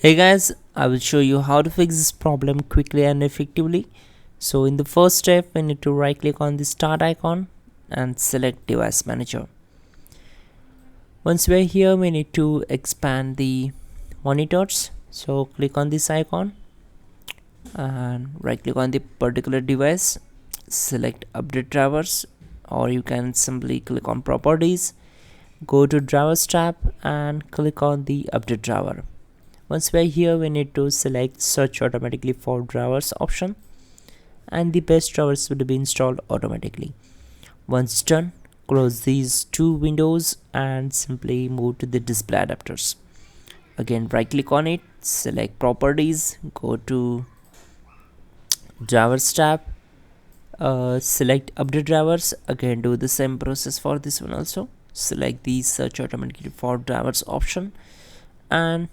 Hey guys, I will show you how to fix this problem quickly and effectively. So in the first step, we need to right click on the start icon and select device manager. Once we're here, we need to expand the monitors. So click on this icon and right click on the particular device, select update drivers, or you can simply click on properties, go to drivers tab and click on the update driver. Once we're here, we need to select search automatically for drivers option and the best drivers will be installed automatically. Once done, close these two windows and simply move to the display adapters. Again, right click on it, select properties, go to drivers tab, select update drivers. Again, do the same process for this one also. Select the search automatically for drivers option and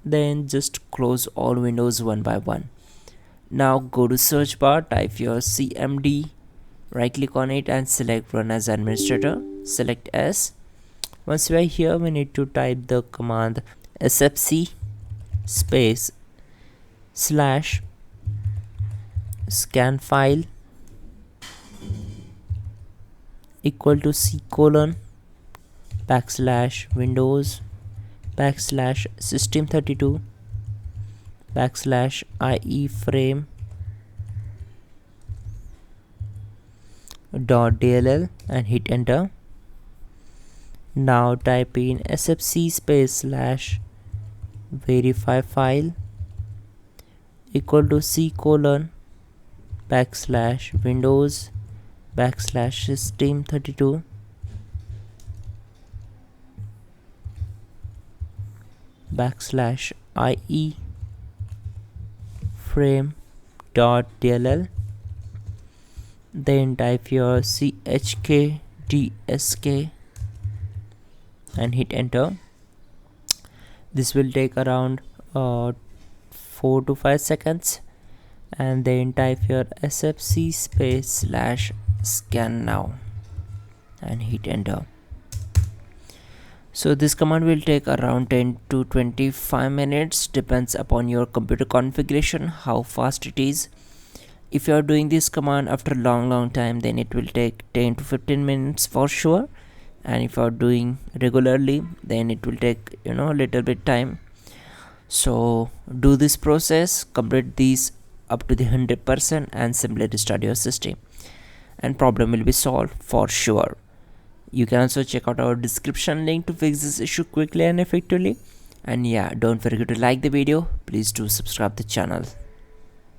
then just close all windows one by one. Now go to search bar, type your cmd, right click on it and select run as administrator, select S. Once we are here, we need to type the command sfc space slash scan file equal to c colon backslash windows backslash system32 backslash ie frame .dll and hit enter. Now type in sfc space slash verify file equal to c colon backslash windows backslash system32 backslash ie frame.dll. Then type your chkdsk and hit enter. This will take around 4 to 5 seconds, and then type your sfc space slash scan now and hit enter. So this command will take around 10 to 25 minutes, depends upon your computer configuration how fast it is. If you are doing this command after a long time, then it will take 10 to 15 minutes for sure, and if you are doing regularly, then it will take a little bit time. So do this process, complete these up to the 100% and simply restart your system and problem will be solved for sure. You can also check out our description link to fix this issue quickly and effectively. And yeah, don't forget to like the video. Please do subscribe the channel.